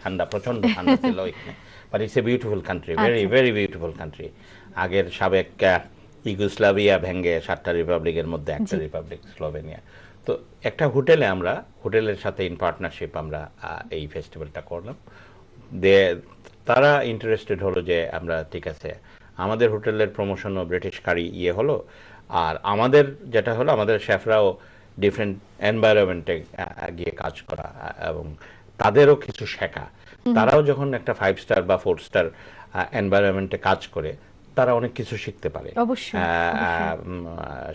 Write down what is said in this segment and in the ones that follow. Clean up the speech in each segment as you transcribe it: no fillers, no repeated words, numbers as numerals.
ঠান্ডা, প্রচন্ড ঠান্ডা ছিল ওইখানে, but it's a beautiful country, very very beautiful country. আগের সাবেক ইউগোস্লাভিয়া ভেঙে 7টা রিপাবলিকের মধ্যে একটা রিপাবলিক স্লোভেনিয়া। তো একটা হোটেলে আমরা, হোটেলের সাথে ইন পার্টনারশিপ আমরা এই ফেস্টিভ্যালটা করলাম। তারা ইন্টারেস্টেড হলো যে আমরা ঠিক আছে আমাদের হোটেলের প্রমোশনও ব্রিটিশ কারি হলো, আর আমাদের যেটা হলো আমাদের শেফরাও ডিফারেন্ট এনভায়রনমেন্টে গিয়ে কাজ করা এবং তাদেরও কিছু শেখা। তারাও যখন একটা 5 স্টার বা 4 স্টার এনভায়রনমেন্টে কাজ করে তারা অনেক কিছু শিখতে পারে।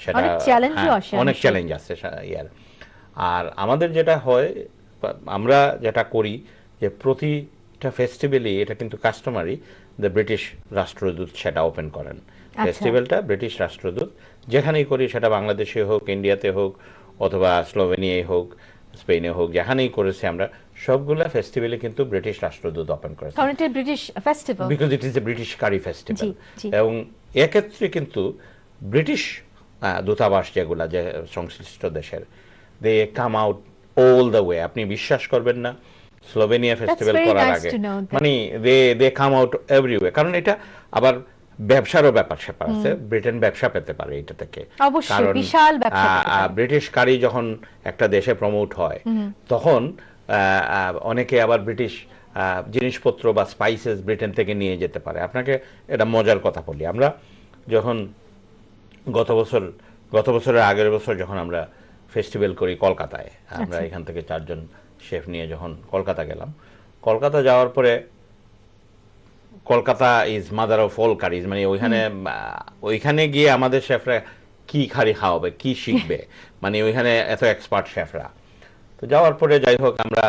সেটা অনেক চ্যালেঞ্জ আছে ইয়ার। আর আমাদের যেটা হয়, আমরা যেটা করি যে প্রতিটা ফেস্টিভ্যালই এটা কিন্তু কাস্টমারই দ্য ব্রিটিশ রাষ্ট্রদূত সেটা ওপেন করেন। ফেস্টিভ্যালটা ব্রিটিশ রাষ্ট্রদূত যেখানেই করি, সেটা বাংলাদেশে হোক, ইন্ডিয়াতে হোক, অথবা স্লোভেনিয়ায় হোক, স্পেনে হোক, যেখানেই করেছি আমরা সবগুলা ফেস্টিভ্যালে কিন্তু ব্রিটিশ রাষ্ট্রদূত ওপেন করেছে, because it is a British curry festival. এবং এক্ষেত্রে কিন্তু ব্রিটিশ দূতাবাস যেগুলা যে সংশ্লিষ্ট দেশের, they come out all the way. আপনি বিশ্বাস করবেন না, স্লোভেনিয়া ফেস্টিভ্যাল করার আগে মানে দে কাম আউট এভরিওয়ে, কারণ এটা আবার ব্যবসারও ব্যাপার স্যাপার আছে। ব্রিটেন ব্যবসা পেতে পারে এটা থেকে, কারণ ব্রিটিশ কারি যখন একটা দেশে প্রমোট হয় তখন অনেকে আবার ব্রিটিশ জিনিসপত্র বা স্পাইসেস ব্রিটেন থেকে নিয়ে যেতে পারে। আপনাকে এটা মজার কথা বলি, আমরা যখন গত বছরের আগের বছর যখন আমরা ফেস্টিভ্যাল করি কলকাতায়, আমরা এখান থেকে 4 জন শেফ নিয়ে যখন কলকাতা গেলাম, কলকাতা যাওয়ার পরে Kolkata is mother of all curries, মানে ওইখানে গিয়ে আমাদের শেফরা কি খারি খাওয়াবে, কি শিখবে, মানে ওইখানে এত এক্সপার্ট শেফরা। তো যাওয়ার পরে যাই হোক আমরা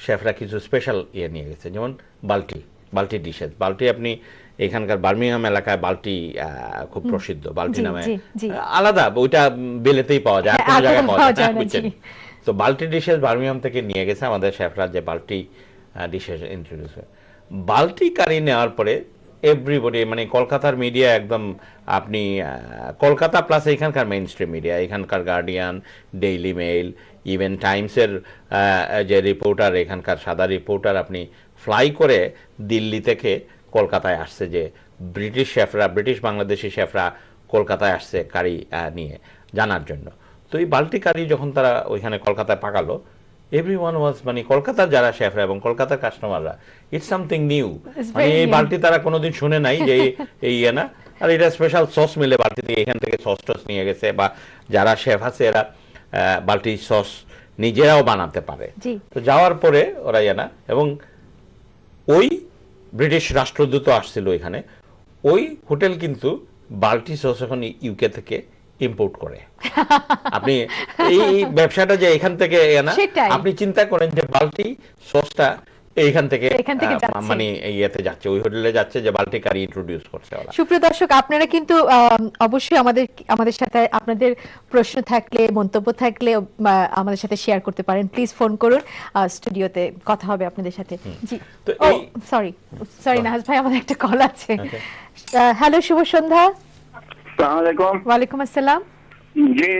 শেফরা কিছু স্পেশাল নিয়ে গেছে, যেমন বাল্টি ডিশেস। বাল্টি আপনি এখানকার বার্মিংহাম এলাকায় বাল্টি খুব প্রসিদ্ধ, বাল্টি নামে আলাদা, ওইটা বেলেতেই পাওয়া যায়, কোনো জায়গায় পাওয়া যায় না, বুঝছেন। তো বাল্টি ডিশেস বার্মিংহাম থেকে নিয়ে গেছে আমাদের শেফরা, যে বাল্টি ডিশেস ইন্ট্রোডিউস হয়। বাল্টি কারি নেওয়ার পরে এভরিবডি, মানে কলকাতার মিডিয়া একদম, আপনি কলকাতা প্লাস এখানকার মেইন স্ট্রিম মিডিয়া, এখানকার গার্ডিয়ান, ডেইলি মেইল, ইভেন টাইমসের যে রিপোর্টার, এখানকার সাদা রিপোর্টার, আপনি ফ্লাই করে দিল্লি থেকে কলকাতায় আসছে যে ব্রিটিশ শেফরা, ব্রিটিশ বাংলাদেশি শেফরা কলকাতায় আসছে কারি নিয়ে জানার জন্য। তো এই বাল্টি কারি যখন তারা ওইখানে কলকাতায় পাকালো, এভরিওয়ান ওয়াজ, মানে কলকাতার যারা শেফরা এবং কলকাতার কাস্টমাররা, ইটস সামথিং নিউ, মানে এই বাল্টি তারা কোনোদিন শুনে নাই যে এই না। আর এটা স্পেশাল সস মিলে বাল্টিতে, এখান থেকে সস টস নিয়ে গেছে, বা যারা শেফ আছে এরা বাল্টি সস নিজেরাও বানাতে পারে। তো যাওয়ার পরে ওরা না, এবং ওই ব্রিটিশ রাষ্ট্রদূত আসছিল এখানে, ওই হোটেল কিন্তু বাল্টি সস এখন ইউকে থেকে ইম্পোর্ট করে। আপনি এই ব্যবসাটা যে এখান থেকে না, আপনি চিন্তা করেন যে বাল্টি সসটা এইখান থেকে মানে ইয়েতে যাচ্ছে, ওই হোটেলে যাচ্ছে, যে বাল্টি কারি ইন্ট্রোডিউস করছে ওরা। সুপ্রিয় দর্শক, আপনারা কিন্তু অবশ্যই আমাদের সাথে আপনাদের প্রশ্ন থাকলে, মন্তব্য থাকলে আমাদের সাথে শেয়ার করতে পারেন। প্লিজ ফোন করুন, স্টুডিওতে কথা হবে আপনাদের সাথে। জি, সরি নাহাজ ভাই, আমাদের একটা কল আছে। হ্যালো, শুভ সন্ধ্যা। আসসালামু আলাইকুম। ওয়ালাইকুম আসসালাম। জি,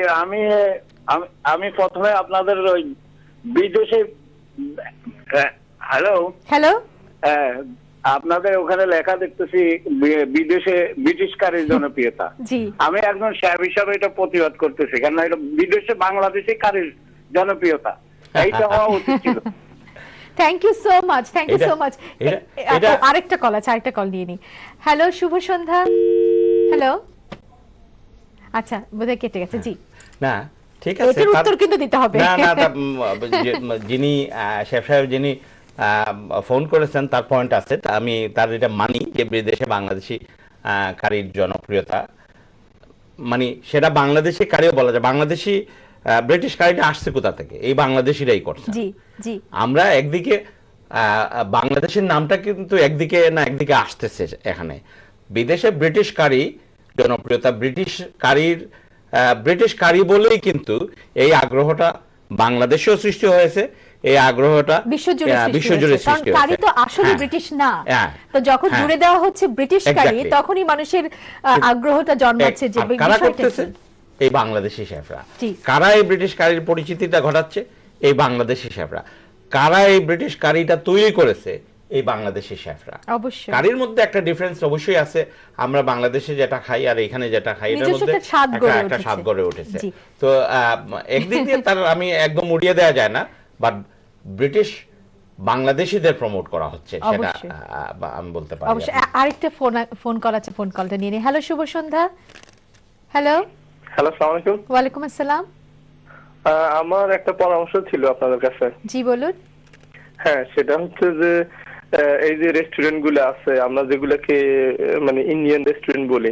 আমি প্রথমে আপনাদের ওই বিদেশে, হ্যালো হ্যালো, আপনাদের ওখানে লেখা দেখতেছি বিদেশে ব্রিটিশ কারির জনপ্রিয়তা। জি, আমি একজন শেফ হিসাবে এটা প্রতিবাদ করতেছি, কারণ এটা বিদেশে বাংলাদেশি কারির জনপ্রিয়তা, এইটা হওয়া উচিত ছিল। Thank you so much, thank you so much. আরেকটা কল আছে, আরেকটা কল নিয়ে নি। হ্যালো, শুভ সন্ধ্যা। হ্যালো, আচ্ছা, বোধহয় কেটে গেছে। জি, না ঠিক আছে, এর উত্তর কিন্তু দিতে হবে। না না, যিনি শেফ সাহেব যিনি ফোন করেছেন তার পয়েন্ট আছে, আমি তার এটা মানি যে বিদেশে বাংলাদেশি কারির জনপ্রিয়তা, মানে সেটা বাংলাদেশি কারিও বলা যায়। বাংলাদেশি ব্রিটিশ কারিটা আসছে কোথা থেকে? এই বাংলাদেশিরাই করছে। জি জি, আমরা একদিকে বাংলাদেশের নামটা কিন্তু একদিকে না একদিকে আসতেছে। এখানে বিদেশে ব্রিটিশ কারি জনপ্রিয়তা, ব্রিটিশ কারি বলেই কিন্তু এই আগ্রহটা বাংলাদেশেও সৃষ্টি হয়েছে, এই আগ্রহটা বিশ্বজুড়ে সৃষ্টি হয়েছে। কারি তো আসলে ব্রিটিশ না, তো যখন জুড়ে দেওয়া হচ্ছে ব্রিটিশ কারি, তখনই মানুষের আগ্রহটা জন্মাচ্ছে যে কারা করতেছে, এই বাংলাদেশি শেফরা। কারা এই ব্রিটিশ কারির পরিচিতিটা ঘটাচ্ছে? এই বাংলাদেশি শেফরা। কারা এই ব্রিটিশ কারিটা তৈরি করেছে? এই বাংলাদেশি শেফরা। অবশ্যই কারির মধ্যে একটা ডিফারেন্স অবশ্যই আছে, আমরা বাংলাদেশে যেটা খাই আর এখানে যেটা খাই এটার নিজস্ব মধ্যে একটা স্বাদ গড়ে একটা উঠেছে। স্বাদ গড়ে উঠেছে। জি। তো একদিক দিয়ে তার আমি একদম উড়িয়ে দেওয়া যায় না, বাট ব্রিটিশ বাংলাদেশিদের প্রমোট করা হচ্ছে সেটা অবশ্যই। আমি বলতে পারি। অবশ্যই আরেকটা ফোন কল আছে, ফোন কলটা নিয়ে নিই। হ্যালো, শুভ সন্ধ্যা। হ্যালো, হ্যালো, আসসালামু আলাইকুম। ওয়ালাইকুম আসসালাম। আমার একটা পরামর্শ ছিল আপনাদের কাছে। জি বলুন। হ্যাঁ, সেটা হচ্ছে যে এই যে রেস্টুরেন্ট গুলো আছে, আমরা যেগুলোকে মানে ইন্ডিয়ান রেস্টুরেন্ট বলি,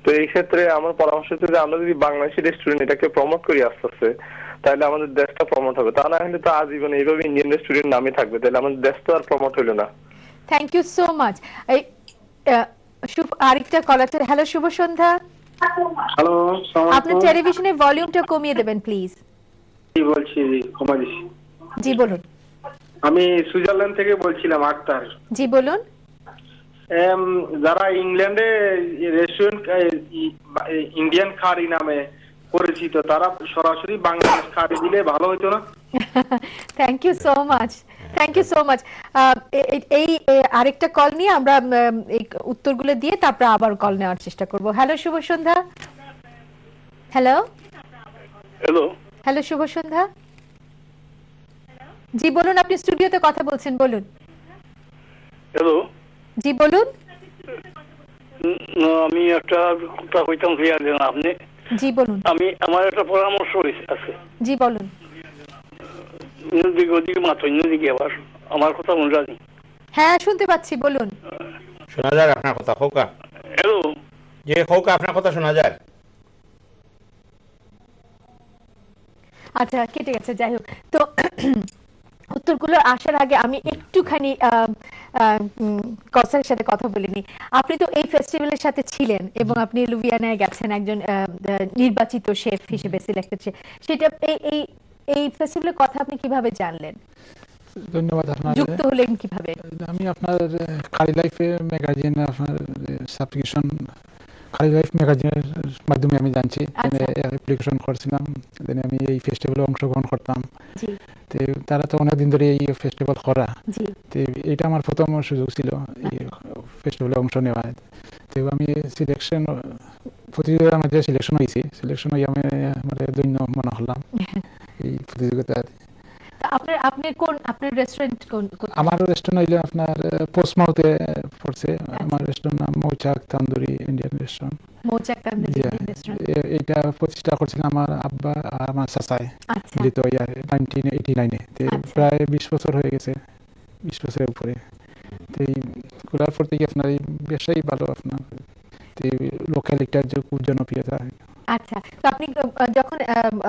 তো এই ক্ষেত্রে আমার পরামর্শ হচ্ছে যে আমরা যদি বাংলাদেশি রেস্টুরেন্ট এটাকে প্রমোট করি আস্তে আস্তে, তাহলে আমাদের দেশটা প্রমোট হবে। তা না হলে তো আজীবন এইভাবে ইন্ডিয়ান রেস্টুরেন্ট নামে থাকবে, তাহলে আমাদের দেশ তো আর প্রমোট হলো না। Thank you so much. এই আরেকটা কল আছে। হ্যালো, শুভ সন্ধ্যা। হ্যালো, আপনার টেলিভিশনের ভলিউমটা কমিয়ে দেবেন প্লিজ। কি বলছি কুমারী? জি বলুন। আমি সুইজারল্যান্ড থেকে বলছিলাম, আক্তার। জি বলুন। যারা ইংল্যান্ডে রেস্টুরেন্ট ইন্ডিয়ান কারি নামে পরিচিত, তারা সরাসরি বাংলাদেশ কারি দিলে ভালো হতো না? Thank you so much, thank you so much. এই আরেকটা কল নিয়ে আমরা এই উত্তরগুলো দিয়ে তারপর আবার কল নেওয়ার চেষ্টা করব। হ্যালো, শুভ সন্ধ্যা। হ্যালো হ্যালো, হ্যালো, শুভ সন্ধ্যা। জি বলুন, আপনি স্টুডিওতে কথা বলছেন, বলুন। হ্যালো। জি বলুন। আমি একটা কথা কইতাম আপনি। জি বলুন। আমার একটা পরামর্শ আছে। জি বলুন। ওদিকে মাত্র দিকে আবার আমার কথা মনে জানি। হ্যাঁ, শুনতে পাচ্ছি, বলুন। শোনা যায় আপনার কথা হোকা? হ্যালো, যে হোকা আপনার কথা শোনা যায়? আচ্ছা, কেটে গেছে, যাই হোক। তো উত্তরগুলো আসার আগে আমি একটুখানি কসারের সাথে কথা বলিনি। আপনি তো এই ফেস্টিভ্যালের সাথে ছিলেন এবং আপনি লুভিয়ানায় গেছেন একজন নির্বাচিত শেফ হিসেবে, সিলেক্টেড শেফ। সেটা এই এই ফেস্টিভ্যালের কথা আপনি কিভাবে জানলেন? ধন্যবাদ আপনার। যুক্ত হলেন কিভাবে? আমি আপনার কারি লাইফে ম্যাগাজিন, আপনার সাবস্ক্রিপশন কারি লাইফ ম্যাগাজিনের মাধ্যমে আমি জানছি। অ্যাপ্লিকেশন করছিলাম, দেন আমি এই ফেস্টিভ্যালে অংশগ্রহণ করতাম। জি তো তারা তো অনেকদিন ধরে এই ফেস্টিভ্যাল করা, জি তো এটা আমার প্রথম সুযোগ ছিল এই ফেস্টিভ্যালে অংশ নেওয়ার। তো আমি সিলেকশন, প্রতিযোগিতার মধ্যে সিলেকশন হয়েছি। সিলেকশন হয়ে আমি আমার দৈন্য মনে হলাম এই প্রতিযোগিতার। আপনার রেস্টুরেন্ট কোন? আমার রেস্টুরেন্ট হইলে আপনার পোস্টমাউথে পড়ছে। আমার রেস্টুরেন্ট নাম মৌচাক তান্দুরি ইন্ডিয়ান রেস্টুরেন্ট। মৌচাক তান্দুরি রেস্টুরেন্ট। এটা প্রতিষ্ঠা করছিলেন আমার আব্বা আর আমার চাচাই আচ্ছা মিলিত 1989-এ। প্রায় 20 বছর হয়ে গেছে, 20 বছরের উপরে। তো এই খোলার পর থেকে আপনার এই ব্যবসায়ী ভালো, আপনার লোকাল একটা খুব জনপ্রিয়তা। আচ্ছা, তো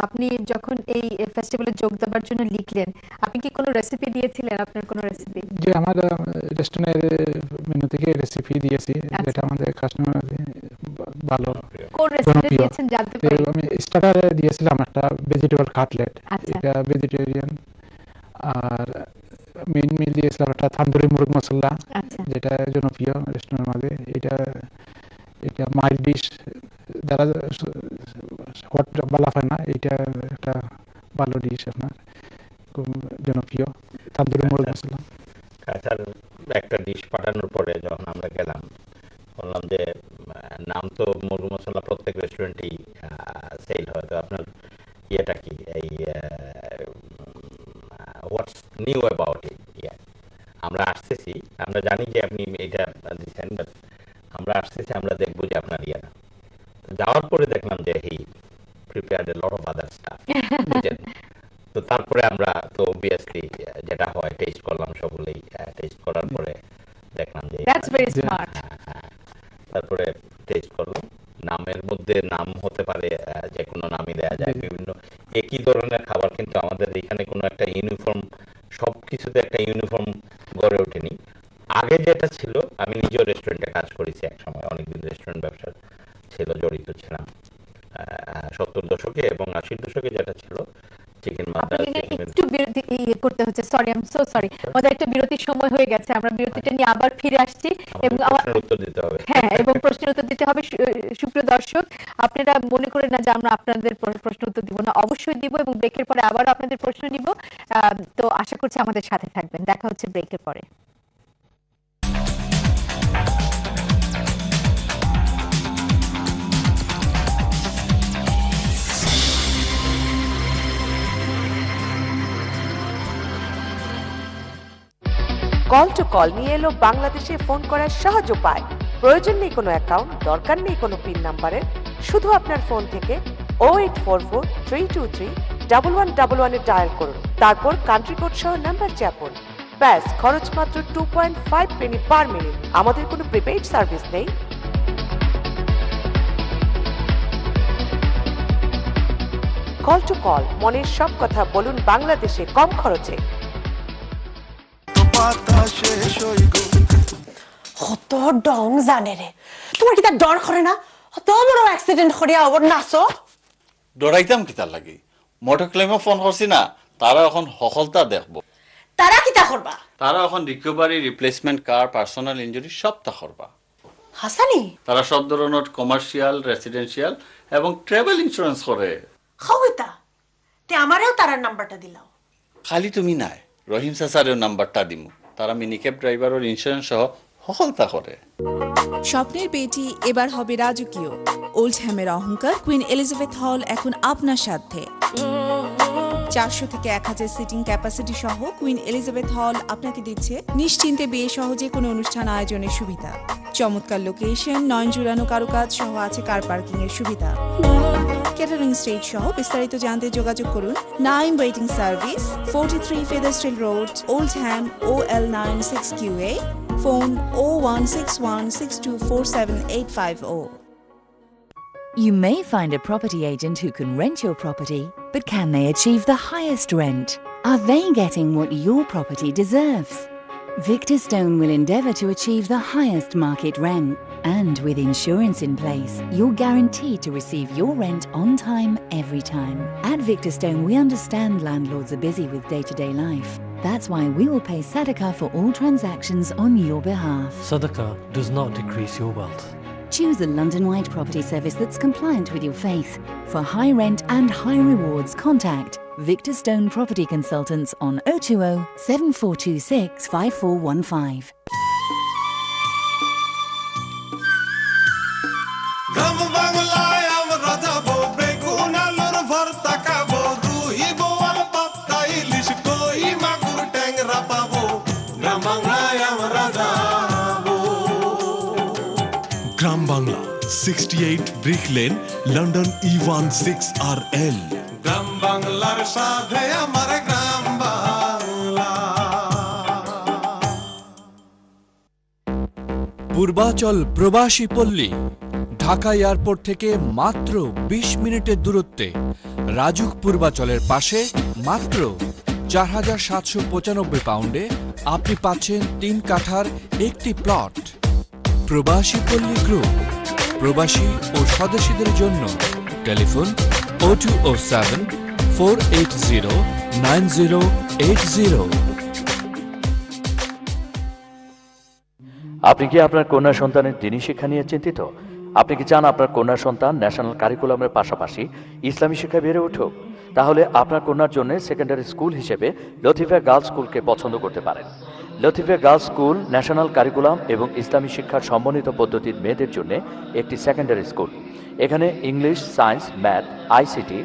আপনি যখন এই ফেস্টিভ্যালে যোগ দেওয়ার জন্য লিখলেন, আপনি কি কোনো রেসিপি দিয়েছিলেন? আপনার কোনো রেসিপি? যে আমার রেস্টুরেন্টের মেনু থেকে রেসিপি দিয়েছি, যেটা আমাদের কাস্টমার ভালো কোন রেসিপি দিয়েছেন জানতে পারি? আমি স্টার্টারে দিয়েছিলাম একটা ভেজিটেবল কাটলেট, আচ্ছা। এটা ভেজিটেরিয়ান। আর মেইন মিল দিয়েছিলাম একটা তান্দুরি মুরগ মশলা, আচ্ছা যেটা জনপ্রিয় রেস্টুরেন্টের মাঝে। এটা মাইল্ড ডিশ, যারা হট বলা হয় না, এটা একটা ভালো ডিশ, আপনার খুব জনপ্রিয় তান্দুরি মুরগ মশলা। কাঁচার একটা ডিশ পাঠানোর পরে যখন আমরা গেলাম, বললাম যে নাম তো মুরগি মশলা প্রত্যেক রেস্টুরেন্টেই সেল হয়, তো আপনার ইয়েটা কি, এই হোয়াটস নিউ অ্যাবাউট ইট? আমরা আসতেছি, আমরা জানি যে আপনি এটা দিচ্ছেন, বাট আমরা আসতেছি, আমরা দেখবো যে আপনার ইয়ে না। যাওয়ার পরে দেখলাম যে he prepared a lot of other stuff. তো তারপরে আমরা তো অবভিয়াসলি যেটা হয় টেস্ট করলাম, সবগুলোই টেস্ট করার পরে দেখলাম যে দ্যাটস ভেরি স্মার্ট। তারপরে টেস্ট করলাম, নামের মধ্যে নাম হতে পারে, যে কোনো নামই দেওয়া যায়, বিভিন্ন একই ধরনের খাবার, কিন্তু আমাদের এখানে কোনো একটা ইউনিফর্ম, সবকিছুতে একটা ইউনিফর্ম গড়ে ওঠেনি। আগে যেটা ছিল, আমি নিজেও রেস্টুরেন্টে কাজ করেছি এক সময়, অনেকদিন রেস্টুরেন্ট ব্যবসা ছিল, জড়িত ছিলাম 70 দশকে এবং 80 দশকে যেটা ছিল চিকেন মাদ্রাজ, একটু বিরতি করতে হচ্ছে। হচ্ছে, sorry I am so sorry, আমাদের একটা বিরতির সময় হয়ে গেছে, আমরা বিরতিটা নিয়ে আবার ফিরে আসছি এবং প্রশ্নের উত্তর দিতে হবে। হ্যাঁ, এবং প্রশ্নের উত্তর দিতে হবে। সুপ্রিয় দর্শক, আপনারা মনে করেন না যে আমরা আপনাদের প্রশ্ন উত্তর দিব না, অবশ্যই দিব এবং ব্রেকের পরে আবারও আপনাদের প্রশ্ন নিব। তো আশা করছি আমাদের সাথে থাকবেন। দেখা হচ্ছে ব্রেকের পরে। কল টু কল নিয়ে এলো বাংলাদেশে ফোন করার সহজ উপায়। প্রয়োজন নেই কোনো অ্যাকাউন্ট, দরকার নেই কোনো পিন নাম্বারের, শুধু আপনার ফোন থেকে 08443231111 ডায়াল করুন, তারপর কান্ট্রি কোড সহ নাম্বার চাপুন। ব্যাস, খরচ মাত্র 2.5 পেনি পার মিনিট। আমাদের কোনো প্রিপেইড সার্ভিস নেই। কল টু কল, মনের সব কথা বলুন বাংলাদেশে কম খরচে। কত ডং জানে রে, তোমার কি তার ডর করে না? কত বড় অ্যাক্সিডেন্ট করিয়া ওর নাচো। ডরাইতাম কি তার লাগি? মোটর ক্লেমে ফোন করছি না, তারা এখন সফলতা দেখবো। তারা কি তা করবা? তারা এখন রিকভারি, রিপ্লেসমেন্ট কার, পার্সোনাল ইনজুরি সব তা করবা। হাসানি তারা সব ধরনের কমার্শিয়াল, রেসিডেন্সিয়াল এবং ট্রাভেল ইন্স্যুরেন্স করে। খাওইতা তে আমারেও তারার নাম্বারটা দিলাও। খালি তুমি নাই, রহিম সাসারের নাম্বারটা দিমু। তারা মিনিক্যাব ড্রাইভারের ইন্স্যুরেন্স সহ সফলতা করে। স্বপ্নের পেটি এবার হবে রাজকীয়। ওল্ডহ্যামের অহংকার কুইন এলিজাবেথ হল এখন আপনার সাথে। 400 থেকে 1000 সিটিং ক্যাপাসিটি সহ কুইন এলিজাবেথ হল আপনাকে দিচ্ছে নিশ্চিন্তে বিয়ে সহজে কোনো অনুষ্ঠান আয়োজনের সুবিধা। চমৎকার লোকেশন, নয়ন জুড়ানো কারুকাজ সহ আছে কার পার্কিং এর সুবিধা। ক্যাটারিং স্টেজ সহ বিস্তারিত জানতে যোগাযোগ করুন Naim waiting service, 43 Featherstall road, Oldham, OL96QA। Phone 01616247850. You may find a property agent who can rent your property, but can they achieve the highest rent? Are they getting what your property deserves? Victor Stone will endeavour to achieve the highest market rent. And with insurance in place, you're guaranteed to receive your rent on time, every time. At Victor Stone, we understand landlords are busy with day-to-day life. That's why we will pay Sadaqah for all transactions on your behalf. Sadaqah does not decrease your wealth. Choose a London-wide property service that's compliant with your faith. For high rent and high rewards, contact Victor Stone Property Consultants on 020 7426 5415. Gram Bangla 68 brick lane, London E16RL। গ্রাম বাংলার সাথে আমার গ্রাম বাংলা। পূর্বাচল প্রবাসী পল্লী, Dhaka airport থেকে মাত্র 20 মিনিটের দূরত্বে, রাজুক পূর্বাচলের পাশে মাত্র 4795 পাউন্ডে আপনি পাচ্ছেন 3 কাঠার একটি প্লট। প্রবাসী পল্লী গ্রুপ, প্রবাসী ও স্বদেশীদের জন্য। টেলিফোন 0207 480 9080। আপনি কি আপনার কন্যা সন্তানের দ্বীনি শিক্ষা নিয়ে চিন্তিত? আপনি কি চান আপনার কন্যা সন্তান ন্যাশনাল কারিকুলামের পাশাপাশি ইসলামী শিক্ষায় বেড়ে উঠুক? তাহলে আপনার কন্যার জন্য সেকেন্ডারি স্কুল হিসেবে লতিফা গার্লস স্কুলকে পছন্দ করতে পারেন। Latifa girls school national curriculum এবং ইসলামী শিক্ষার সমন্বিত পদ্ধতির মেয়েদের জন্য একটি সেকেন্ডারি স্কুল। এখানে English, science, math, ICT,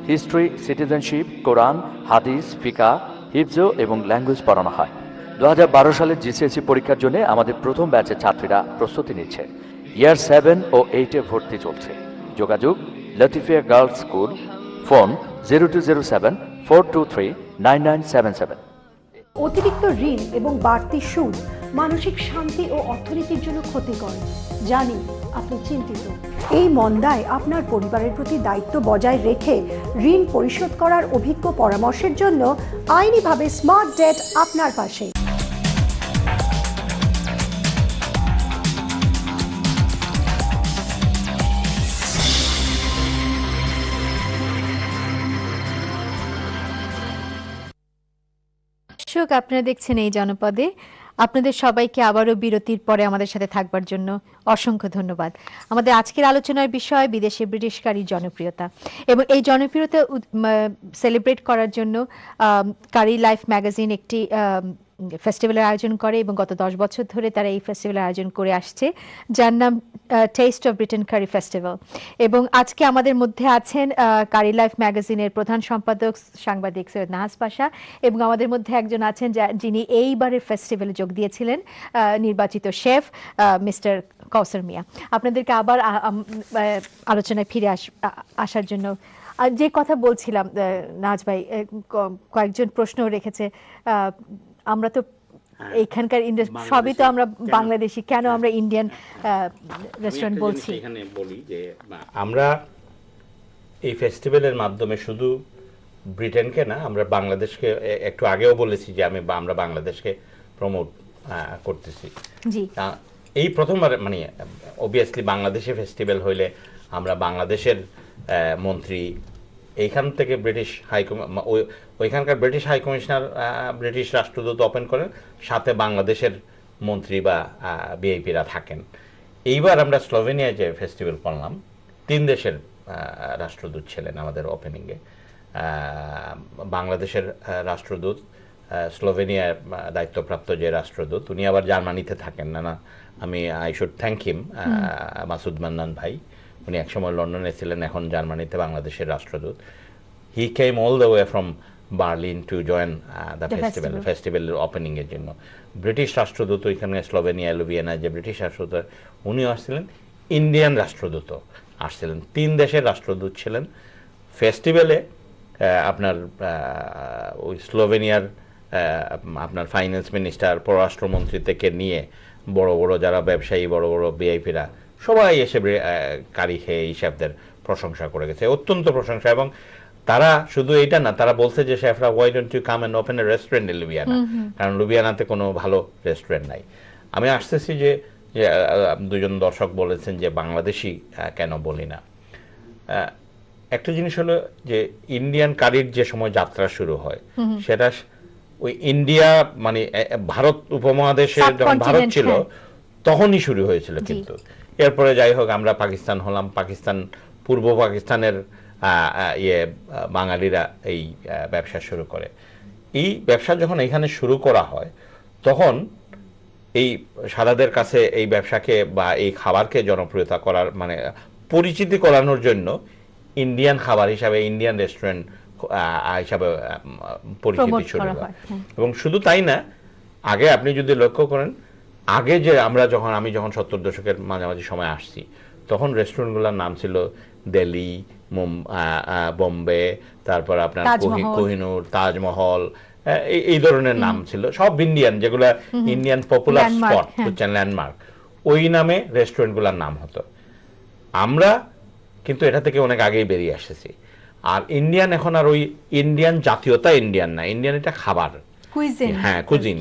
history, citizenship, কোরআন, হাদিস, ফিকা, হিফজ এবং ল্যাঙ্গুয়েজ পড়ানো হয়। 2012 সালের GCSE পরীক্ষার জন্য আমাদের প্রথম ব্যাচের ছাত্রীরা প্রস্তুতি নিচ্ছে। ইয়ার 7 ও 8-এ ভর্তি চলছে। যোগাযোগ লতিফা গার্লস স্কুল, ফোন 0207 423 9977। অতিরিক্ত ঋণ এবং বাড়তি সুদ মানসিক শান্তি ও অর্থনীতির জন্য ক্ষতিকর। জানি আপনি চিন্তিত। এই মন্দায় আপনার পরিবারের প্রতি দায়িত্ব বজায় রেখে ঋণ পরিশোধ করার অভিজ্ঞ পরামর্শের জন্য আইনিভাবে স্মার্ট ডেট আপনার পাশে। আপনারা দেখছেন এই জনপদে। আপনাদের সবাইকে আবারও বিরতির পরে আমাদের সাথে থাকবার জন্য অসংখ্য ধন্যবাদ। আমাদের আজকের আলোচনার বিষয় বিদেশে ব্রিটিশ কারির জনপ্রিয়তা, এবং এই জনপ্রিয়তা সেলিব্রেট করার জন্য কারি লাইফ ম্যাগাজিন একটি ফেস্টিভ্যালের আয়োজন করে, এবং গত 10 বছর ধরে তারা এই ফেস্টিভ্যালের আয়োজন করে আসছে, যার নাম taste of Britain curry festival. এবং আজকে আমাদের মধ্যে আছেন কারি লাইফ ম্যাগাজিনের প্রধান সম্পাদক সাংবাদিক সৈয়দ নাহাজ পাশা, এবং আমাদের মধ্যে একজন আছেন যিনি এইবারের ফেস্টিভ্যালে যোগ দিয়েছিলেন, নির্বাচিত শেফ মিস্টার কৌসার মিয়া। আপনাদেরকে আবার আলোচনায় ফিরে আসার জন্য যে কথা বলছিলাম, নাজ ভাই কয়েকজন প্রশ্ন রেখেছে। আমরা তো এইখানকার সবই তো আমরা বাংলাদেশি, কেন আমরা ইন্ডিয়ান রেস্টুরেন্ট বলছি? এখানে বলি যে আমরা এই ফেস্টিভ্যালের মাধ্যমে শুধু ব্রিটেনকে না, আমরা বাংলাদেশকে, একটু আগেও বলেছি যে আমরা বাংলাদেশকে প্রমোট করতেছি। জি, এই প্রথমবার মানে অবভিয়াসলি বাংলাদেশে ফেস্টিভ্যাল হইলে আমরা বাংলাদেশের মন্ত্রী, এইখান থেকে ব্রিটিশ ওইখানকার ব্রিটিশ হাই কমিশনার, ব্রিটিশ রাষ্ট্রদূত ওপেন করেন, সাথে বাংলাদেশের মন্ত্রী বা ভিআইপিরা থাকেন। এইবার আমরা স্লোভেনিয়ায় যে ফেস্টিভ্যাল করলাম, 3 দেশের রাষ্ট্রদূত ছিলেন আমাদের ওপেনিংয়ে। বাংলাদেশের রাষ্ট্রদূত, স্লোভেনিয়ার দায়িত্বপ্রাপ্ত যে রাষ্ট্রদূত, উনি আবার জার্মানিতে থাকেন না, আমি I should thank him, Masud Mannan ভাই, উনি একসময় লন্ডনে ছিলেন, এখন জার্মানিতে বাংলাদেশের রাষ্ট্রদূত। He came all the way from Berlin to join the ফেস্টিভ্যালের ওপেনিং এর জন্য। ব্রিটিশ রাষ্ট্রদূত ওইখানে স্লোভেনিয়া লুবিয়ানায় যে ব্রিটিশ রাষ্ট্রদূত, উনিও আসছিলেন, ইন্ডিয়ান রাষ্ট্রদূত আসছিলেন, 3 দেশের রাষ্ট্রদূত ছিলেন ফেস্টিভ্যালে। আপনার ওই স্লোভেনিয়ার আপনার ফাইন্যান্স মিনিস্টার, পররাষ্ট্রমন্ত্রী থেকে নিয়ে বড় বড় যারা ব্যবসায়ী, বড় বড় ভিআইপিরা সবাই এসে কারি খেয়ে এই শেফদের প্রশংসা করে গেছে, অত্যন্ত প্রশংসা। এবং তারা শুধু এটা না, তারা বলছে যে শেফরা, why don't you come and open a restaurant in Ljubljana, কারণ লুবিয়ানাতে কোনো ভালো রেস্টুরেন্ট নাই। আমি আসতেছি যে 2জন দর্শক বলেছেন যে বাংলাদেশি কেন বলি না। একটা জিনিস হলো যে ইন্ডিয়ান কারির যে সময় যাত্রা শুরু হয়, সেটা ওই ইন্ডিয়া মানে ভারত উপমহাদেশে যখন ভারত ছিল তখনই শুরু হয়েছিল। কিন্তু এরপরে যাই হোক আমরা পাকিস্তান হলাম, পাকিস্তান, পূর্ব পাকিস্তানের বাঙালিরা এই ব্যবসা শুরু করে। এই ব্যবসা যখন এখানে শুরু করা হয়, তখন এই সাদাদের কাছে এই ব্যবসাকে বা এই খাবারকে জনপ্রিয়তা করার মানে পরিচিতি করানোর জন্য ইন্ডিয়ান খাবার হিসাবে, ইন্ডিয়ান রেস্টুরেন্ট হিসাবে পরিচিতি শুরু হয়। এবং শুধু তাই না, আগে আপনি যদি লক্ষ্য করেন, আগে যে আমি যখন 70 দশকের মাঝামাঝি সময় আসছি, তখন রেস্টুরেন্টগুলোর নাম ছিল দিল্লি, বোম্বে, তারপর আপনার কোহিনুর, তাজমহল, এই ধরনের নাম ছিল, সব ইন্ডিয়ান, যেগুলো ইন্ডিয়ান পপুলার স্পট, বুঝছেন, ল্যান্ডমার্ক, ওই নামে রেস্টুরেন্টগুলোর নাম হতো। আমরা কিন্তু এটা থেকে অনেক আগেই বেরিয়ে এসেছি। আর ইন্ডিয়ান এখন আর ওই ইন্ডিয়ান জাতীয়তা ইন্ডিয়ান না, ইন্ডিয়ান এটা খাবার, হ্যাঁ কুজিন,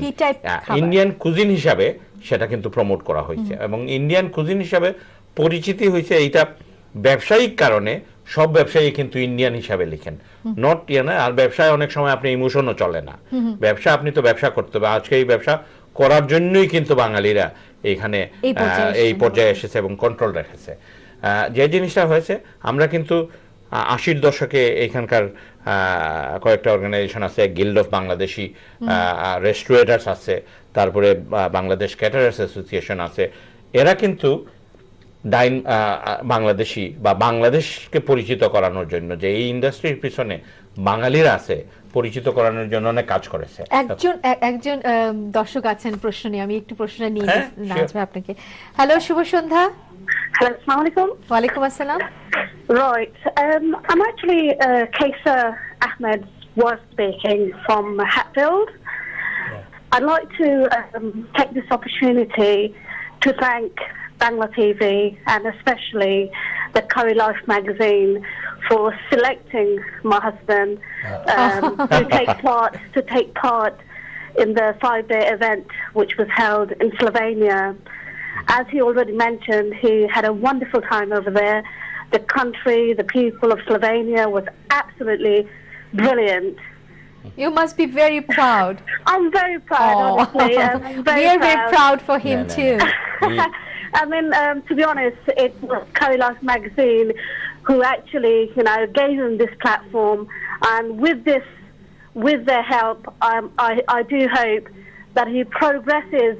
ইন্ডিয়ান কুজিন হিসাবে সেটা কিন্তু প্রমোট করা হয়েছে। এবং ইন্ডিয়ান কুজিন হিসাবে পরিচিতি হয়েছে এইটা ব্যবসায়িক কারণে। সব ব্যবসায়ী কিন্তু ইন্ডিয়ান হিসাবে লিখেন, নট না। আর ব্যবসায় অনেক সময় আপনি ইমোশনও চলে না, ব্যবসা আপনি তো ব্যবসা করতে হবে। আজকে এই ব্যবসা করার জন্যই কিন্তু বাঙালিরা এখানে এই পর্যায়ে এসেছে এবং কন্ট্রোল রেখেছে। যে জিনিসটা হয়েছে, আমরা কিন্তু 80-র দশকে এখানকার কয়েকটা অর্গানাইজেশন আছে, গিল্ড অফ বাংলাদেশি রেস্টুরেটার্স আছে, তারপরে বাংলাদেশ ক্যাটারার্স অ্যাসোসিয়েশন আছে। এরা কিন্তু বাংলাদেশি বা বাংলাদেশকে পরিচিত করানোর জন্য, যে এই ইন্ডাস্ট্রির পিছনে বাঙালিরা আছে, পরিচিত করানোর জন্য অনেক কাজ করেছে। একজন দর্শক আছেন প্রশ্ন নিয়ে, আমি একটু প্রশ্ন নিয়ে নাজমা আপনাকে। Hello, Shubho Sandhya. Hello, assalamu alaikum. Walaikum assalam. Right. I'm actually Kaysar Ahmed was speaking from Hatfield. I'd like to take this opportunity to thank Bangla TV and especially the Curry Life magazine for selecting my husband to take part in the 5-day event which was held in Slovenia. As he already mentioned, he had a wonderful time over there. The country, the people of Slovenia was absolutely brilliant. You must be very proud. I'm very proud, honestly. I'm We are very proud for him No, no, too. I mean, to be honest, it was Curry Life magazine who actually, gave him this platform, and with their help, I do hope that he progresses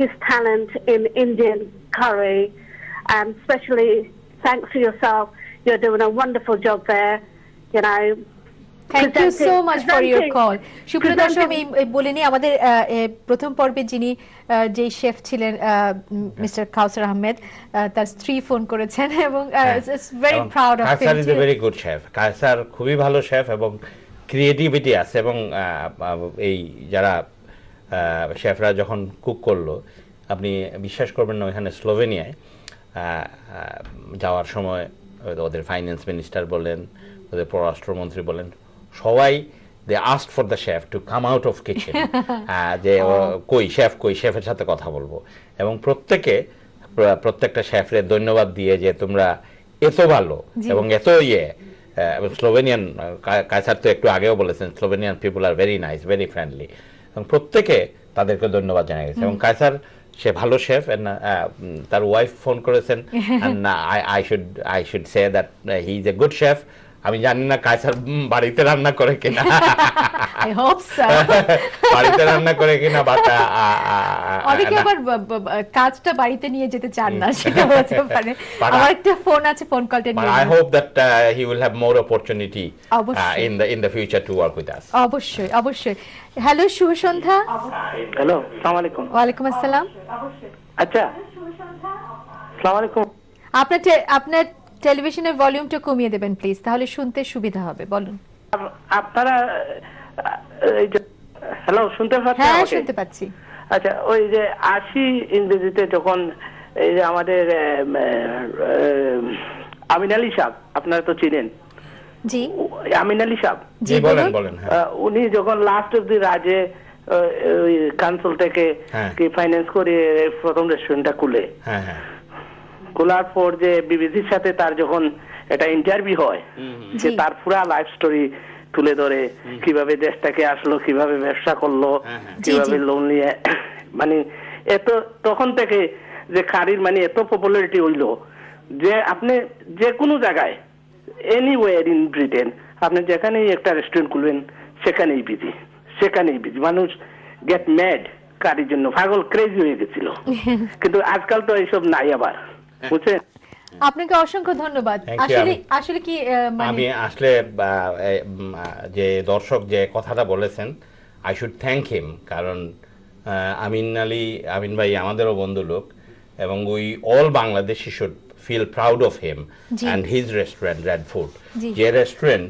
his talent in Indian curry, and especially thanks to yourself, you're doing a wonderful job there, Thank you so much for your call. সুপ্রিয় দর্শক, আমি বলিনি আমাদের প্রথম পর্বে যিনি যে chef ছিলেন মিস্টার কাউসার আহমেদ, তার স্ত্রী ফোন করেছেন এবং it's very proud of him. Kaiser is a very good chef. Kaiser খুবই ভালো শেফ এবং ক্রিয়েটিভিটি আছে, এবং এই যারা শেফরা যখন কুক করলো, আপনি বিশ্বাস করবেন না, ওইখানে স্লোভেনিয়ায় যাওয়ার সময় ওদের ফাইন্যান্স মিনিস্টার বলেন, ওদের পররাষ্ট্রমন্ত্রী বলেন, সবাই they asked for the chef to come out of kitchen, যে কই শেফের সাথে কথা বলবো, এবং প্রত্যেকটা শেফরে ধন্যবাদ দিয়ে যে তোমরা এত ভালো এবং এত স্লোভেনিয়ান, কায়সার তো একটু আগেও বলেছেন Slovenian people are very nice, very friendly, এবং প্রত্যেকে তাদেরকে ধন্যবাদ জানা গেছে। এবং কায়সার সে ভালো শেফ, তার ওয়াইফ ফোন করেছেন, I should say that he is a good chef. আমি জানি না কায়সার বাড়িতে রান্না করে কিনা, I hope so. বাড়িতে রান্না করে কিনা, বাট অনেকে আবার কাজটা বাড়িতে নিয়ে যেতে চান না, সেটা হতে পারে। আমার একটা ফোন আছে, ফোন কলটা নিয়ে। I hope that he will have more opportunity in the future to work with us. অবশ্যই অবশ্যই। হ্যালো, শুভ সন্ধ্যা। হ্যালো, আসসালামু আলাইকুম। ওয়ালাইকুম আসসালাম। আচ্ছা, আসসালামু আলাইকুম। আপনার টেলিভিশনের ভলিউমটা কমিয়ে দেবেন প্লিজ, তাহলে শুনতে সুবিধা হবে। বলুন। আপনারা হ্যালো, শুনতে পাচ্ছেন? হ্যাঁ, শুনতে পাচ্ছি। আচ্ছা, ওই যে 80 ইংরেজিতে যখন এই যে আমাদের আমিন আলী সাহেব, আপনারা তো চিনেন, জি আমিন আলী সাহেব, জি বলেন। উনি যখন last of the Raje council থেকে কি ফাইন্যান্স করে প্রথম রেস্টুরেন্টটা খুলে, খোলার পর যে বিবিসির সাথে তার যখন এটা ইন্টারভিউ হয়, যে তার পুরা লাইফ স্টোরি তুলে ধরে, কিভাবে দেশটাকে আসলো, কিভাবে ব্যবসা করলো, কিভাবে লোন নিয়ে, মানে এত তখন থেকে যে কারির মানে এত পপুলারিটি হইলো যে আপনি যে কোনো জায়গায় এনিওয়্যার ইন ব্রিটেন আপনি যেখানেই একটা রেস্টুরেন্ট খুলবেন সেখানেই বিজি, মানুষ গেট ম্যাড কারির জন্য, পাগল ক্রেজি হয়ে গেছিল। কিন্তু আজকাল তো এইসব নাই আবার, বুঝছেন? আপনাকে অসংখ্য ধন্যবাদ। আসলে কি আমি আসলে যে দর্শক যে কথাটা বলেছেন, আই শুড থ্যাংক হিম, কারণ আমিন ভাই আমাদেরও বন্ধু লোক, এবং we all Bangladeshi should feel proud of him and his restaurant Red food. যে রেস্টুরেন্ট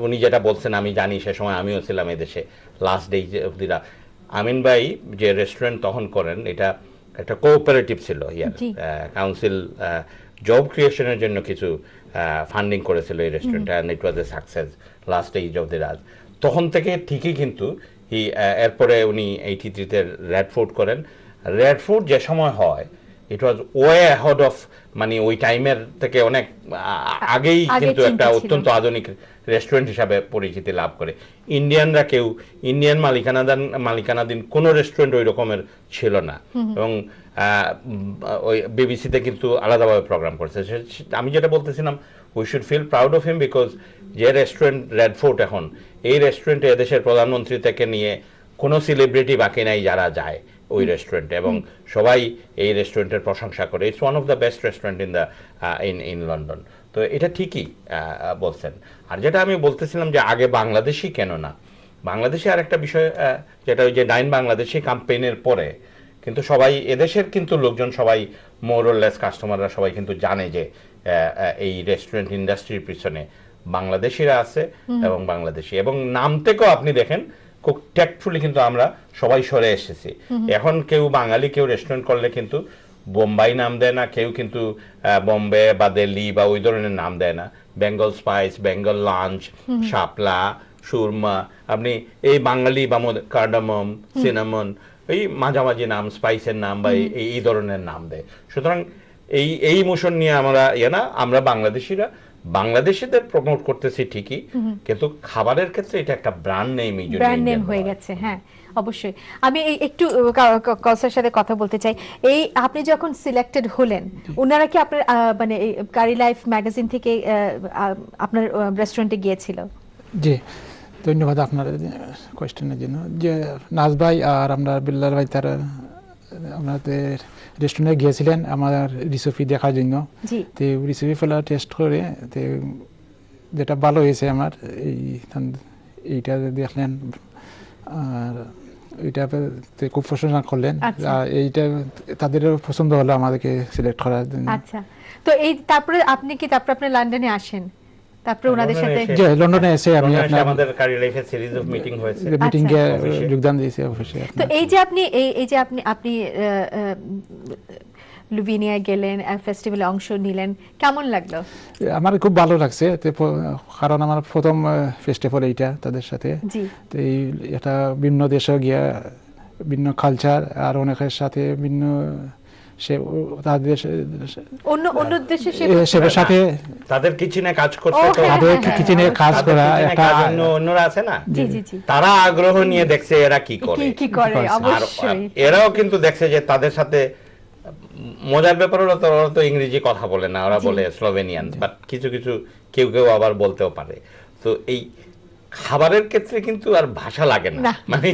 উনি যেটা বলছেন আমি জানি, সে সময় আমিও ছিলাম এদেশে লাস্ট ডে অফ দিরা। আমিন ভাই যে রেস্টুরেন্ট তখন করেন, এটা একটা কোঅপারেটিভ ছিল, কাউন্সিল জব ক্রিয়েশনের জন্য কিছু ফান্ডিং করেছিল এই restaurant, and it was a success last age of the Raj. তখন থেকে ঠিকই, কিন্তু এরপরে উনি 83-তে রেড ফুড করেন। রেড ফুড যে সময় হয়, it was way ahead of, মানে ওই টাইমের থেকে অনেক আগেই কিন্তু একটা অত্যন্ত আধুনিক রেস্টুরেন্ট হিসাবে পরিচিতি লাভ করে। ইন্ডিয়ান মালিকানাধীন কোনো রেস্টুরেন্ট ওই রকমের ছিল না, এবং ওই বিবিসিতে কিন্তু আলাদাভাবে প্রোগ্রাম করছে। আমি যেটা বলতেছিলাম, we should feel proud of him, because যে রেস্টুরেন্ট রেড ফুড এখন, এই রেস্টুরেন্টে এদেশের প্রধানমন্ত্রী থেকে নিয়ে কোনো সেলিব্রিটি বাকি নাই যারা যায় ওই রেস্টুরেন্টে, এবং সবাই এই রেস্টুরেন্টের প্রশংসা করে। It's one of the best restaurant in London. তো এটা ঠিকই বলছেন। আর যেটা আমি বলতেছিলাম যে আগে বাংলাদেশি কেন না, বাংলাদেশে আর একটা বিষয়, যেটা ওই যে ডাইন বাংলাদেশি ক্যাম্পেইনের পরে কিন্তু সবাই এদেশের কিন্তু লোকজন সবাই মোরলেস কাস্টমাররা সবাই কিন্তু জানে যে এই রেস্টুরেন্ট ইন্ডাস্ট্রির পিছনে বাংলাদেশিরা আছে, এবং নাম থেকেও আপনি দেখেন খুব ট্যাক্টফুলি কিন্তু আমরা সবাই সরে এসেছি। এখন কেউ বাঙালি কেউ রেস্টুরেন্ট করলে কিন্তু বোম্বাই নাম দেয় না, কেউ কিন্তু বম্বে বা দিল্লি বা ওই ধরনের নাম দেয় না। বেঙ্গল স্পাইস, বেঙ্গল লাঞ্চ, শাপলা, সুরমা, আপনি এই বাঙালি বা কার্ডামম, সিনামন, এই মাঝামাঝি নাম, স্পাইসের নাম বা এই ধরনের নাম দেয়। সুতরাং এই মোশন নিয়ে আমরা আমরা বাংলাদেশিরা বাংলাদেশিদের প্রমোট করতেছি ঠিকই, কিন্তু খাবারের ক্ষেত্রে এটা একটা ব্র্যান্ড নেম, ব্র্যান্ড নেম হয়ে গেছে। হ্যাঁ অবশ্যই। আমি একটু কৌসার সাথে কথা বলতে চাই। এই আপনি যখন সিলেক্টেড হলেন, ওনারা কি আপনার মানে কারি লাইফ ম্যাগাজিন থেকে আপনার রেস্টুরেন্টে গিয়েছিল? জি, ধন্যবাদ আপনার কোয়েশ্চেনের জন্য। যে নাজ ভাই আর আমরা বিল্লাল ভাই তারা আমাদের রেস্টুরেন্টে গিয়েছিলেন আমার রেসিপি দেখার জন্য। তো রেসিপি ফেলা টেস্ট করে তো যেটা ভালো হয়েছে আমার এইটা দেখলেন আর এইটা খুব প্রশংসা করলেন। এইটা তাদের পছন্দ হলো আমাদেরকে সিলেক্ট করার জন্য। আচ্ছা, তো এই তারপরে আপনি লন্ডনে আসেন, তারপরে ওনাদের সাথে লন্ডনে এসে আমি আমাদের কারি লাইফের সিরিজ অফ মিটিং হয়েছে, মিটিং এ যোগদান দিয়েছি অবশ্যই। তো এই যে আপনি লুভিনিয়ায় গেলেন, ফেস্টিভ্যালে অংশ নিলেন, কেমন লাগলো? আমার খুব ভালো লাগছে, কারণ আমার প্রথম ফেস্টিভ্যাল এইটা তাদের সাথে। তো এটা ভিন্ন দেশে গিয়া ভিন্ন কালচার আর অনেকের সাথে ভিন্ন তাদের সাথে তাদের কিচেনে কাজ করতে, তাদের কিচেনে কাজ করা একটা অন্যরা আছে না, তারা আগ্রহ নিয়ে দেখছে এরা কি করে, আর এরাও কিন্তু দেখছে যে তাদের সাথে মজার ব্যাপার হলো ওরা তো ইংরেজি কথা বলে না, ওরা বলে স্লোভেনিয়ান, বাট কিছু কেউ আবার বলতেও পারে। তো এই খাবারের ক্ষেত্রে কিন্তু আর ভাষা লাগে না, মানে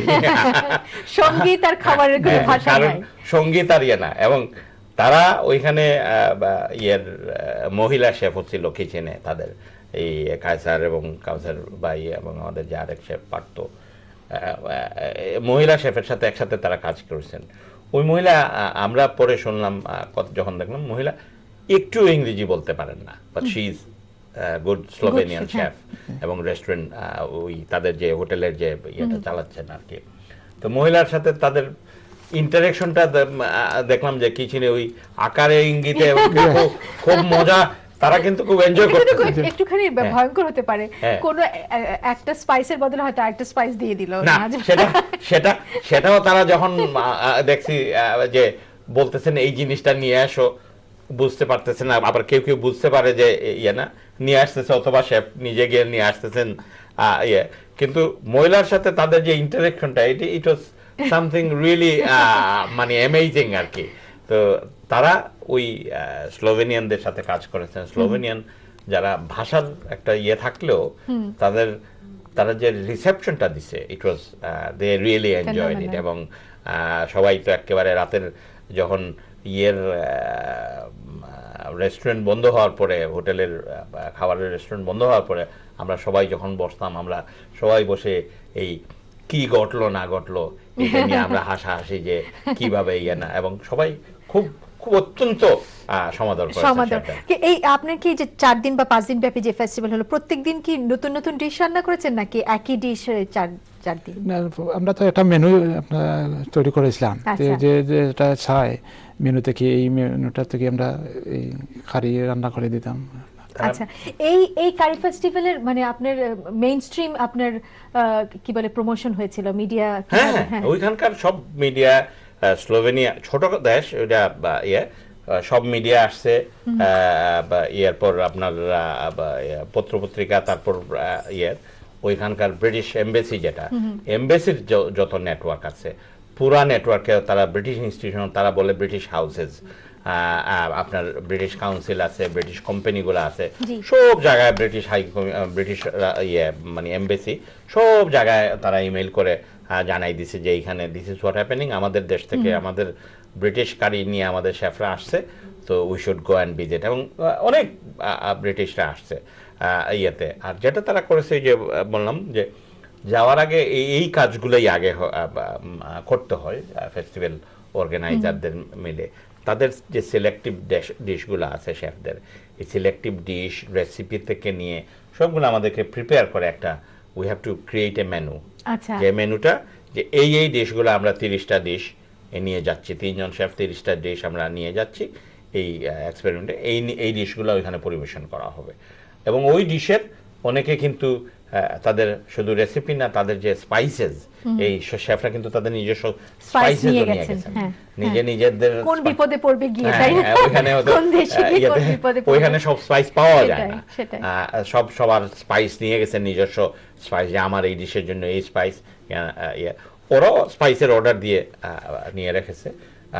সঙ্গীত আর খাবারের কোনো ভাষা নাই, সঙ্গীত আর ইয়ে না। এবং তারা ওইখানে মহিলা শেফ হচ্ছিল কিচেনে, তাদের এই কায়সার এবং কাউসার ভাই এবং আমাদের যে আরেক শেফ পারতো, মহিলা শেফের সাথে একসাথে তারা কাজ করেছেন। ওই মহিলা, আমরা পরে শুনলাম যখন দেখলাম, মহিলা একটু ইংরেজি বলতে পারেন না, but she is good Slovenian chef এবং রেস্টুরেন্ট ওই তাদের যে হোটেলের যে ইয়েটা চালাচ্ছেন আর কি। তো মহিলার সাথে তাদের ইন্টারেকশনটা দেখলাম যে কিচেনে ওই আকারে ইঙ্গিতে খুব মজা, তারা কিন্তু খুব এনজয় করতে। একটুখানি ভয়ঙ্কর হতে পারে, কোন একটা স্পাইসের বদলে হয়তো আরেকটা স্পাইস দিয়ে দিল না, সেটাও তারা যখন দেখছি যে বলতেছেন এই জিনিসটা নিয়ে আসো, বুঝতে পারতেছেন না, আবার কেউ বুঝতে পারে যে ইয়ে না নিয়ে আসতেছে, অথবা শেফ নিজে গিয়ে নিয়ে আসতেছেন ইয়ে। কিন্তু মহিলার সাথে তাদের যে ইন্টারেকশনটা, ইট ওয়াজ সামথিং রিয়েলি মানে অ্যামেজিং আর কি। তো তারা ওই স্লোভেনিয়ানদের সাথে কাজ করেছেন। স্লোভেনিয়ান যারা ভাষার একটা ইয়ে থাকলেও তারা যে রিসেপশনটা দিছে, ইট ওয়াজ দে রিয়েলি এনজয়েড ইট। এবং সবাই তো একেবারে রাতের যখন রেস্টুরেন্ট বন্ধ হওয়ার পরে, হোটেলের খাবারের রেস্টুরেন্ট বন্ধ হওয়ার পরে আমরা সবাই যখন বসতাম, আমরা সবাই বসে এই কি ঘটলো না ঘটলো এটা নিয়ে আমরা হাসাহাসি যে কিভাবে ইয়ে না, এবং সবাই খুব অত্যন্ত সমাদর করেছে। এই আপনার কি যে 4 দিন বা 5 দিন ব্যাপী যে ফেস্টিভ্যাল হলো, প্রত্যেকদিন কি নতুন ডিশ রান্না করেছেন নাকি একই ডিশ 4 দিন? আমরা তো একটা মেনু তৈরি করেছিলাম, যেটা চাই মেনু থেকে, এই মেনুটা থেকে আমরা এই কারি রান্না করে দিতাম। আচ্ছা, এই কারি ফেস্টিভ্যালের মানে আপনার মেইন স্ট্রিম আপনার কি বলে প্রমোশন হয়েছিল মিডিয়া? হ্যাঁ, ওইখানকার সব মিডিয়া, স্লোভেনিয়া ছোট দেশ, ওইটা সব মিডিয়া আসছে, এরপর আপনার পত্রপত্রিকা, তারপর ওইখানকার ব্রিটিশ এমবেসি, যেটা এমবেসির যত নেটওয়ার্ক আছে পুরা নেটওয়ার্কে তারা ব্রিটিশ ইনস্টিটিউশন, তারা বলে ব্রিটিশ হাউসেস, আপনার ব্রিটিশ কাউন্সিল আছে, ব্রিটিশ কোম্পানিগুলো আছে, সব জায়গায় ব্রিটিশ মানে এমবেসি, সব জায়গায় তারা ইমেল করে জানাই দিছে যে এইখানে দিস ইজ হোয়াট হ্যাপেনিং, আমাদের দেশ থেকে আমাদের ব্রিটিশ কারি নিয়ে আমাদের শেফরা আসছে, তো we should go and visit. এবং অনেক ব্রিটিশরা আসছে ইয়েতে। আর যেটা তারা করেছে, যে বললাম যে যাওয়ার আগে এই কাজগুলোই আগে করতে হয় ফেস্টিভ্যাল অর্গানাইজারদের মিলে। তাদের যে সিলেক্টিভ ডিশগুলো আছে শেফদের, এই সিলেক্টিভ ডিশ রেসিপি থেকে নিয়ে সবগুলো আমাদেরকে প্রিপেয়ার করে একটা, we have to create a menu. যে মেনুটা, যে এই ডিশগুলো আমরা 30টা ডিশ নিয়ে যাচ্ছি, 3 জন শেফ 30টা ডিশ আমরা নিয়ে যাচ্ছি এই এক্সপেরিমেন্টে, এই ডিশগুলো ওইখানে পরিবেশন করা হবে। এবং ওই ডিশের অনেকে কিন্তু তাদের শুধু রেসিপি না, তাদের যে স্পাইসেস, এই শেফরা কিন্তু তাদের নিজস্ব স্পাইস স্পাইসেস নিয়ে নিয়ে গেছেন। গেছেন, হ্যাঁ, নিজেদের কোন বিপদে পড়বে গিয়ে, তাই না? ওইখানে কোন দেশে গিয়ে কোন বিপদে পড়বে, ওইখানে সব স্পাইস পাওয়া যায় না, সেটাই। সবার স্পাইস নিয়ে গেছেন, নিজস্ব স্পাইস, যে আমার এই ডিশের জন্য এই স্পাইস, ওরাও স্পাইসের অর্ডার দিয়ে নিয়ে রেখেছে,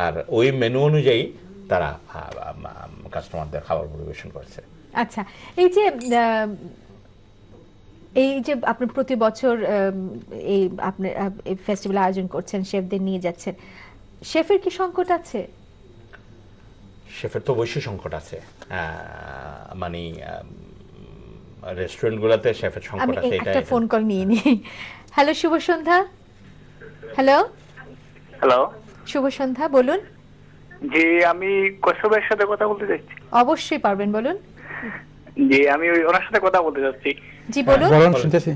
আর ওই মেনু অনুযায়ী তারা কাস্টমারদের খাবার পরিবেশন করছে। আচ্ছা, এই যে আপনি প্রতি বছর এই আপনি এই ফেস্টিভ্যাল আয়োজন করছেন, শেফদের নিয়ে যাচ্ছেন, শেফের কি সংকট আছে? শেফের তো অবশ্যই সংকট আছে, মানে রেস্টুরেন্টগুলোতে শেফের সংকট আছে। আমি একটা ফোন কল নিয়ে নিই। হ্যালো, শুভ সন্ধ্যা। হ্যালো হ্যালো, শুভ সন্ধ্যা, বলুন। জি, আমি কশ্যপের সাথে কথা বলতে চাচ্ছি। অবশ্যই পারবেন, বলুন। জি, আমি ওনার সাথে কথা বলতে চাচ্ছি। জি, বলুন। বলুন, শুনতেছি।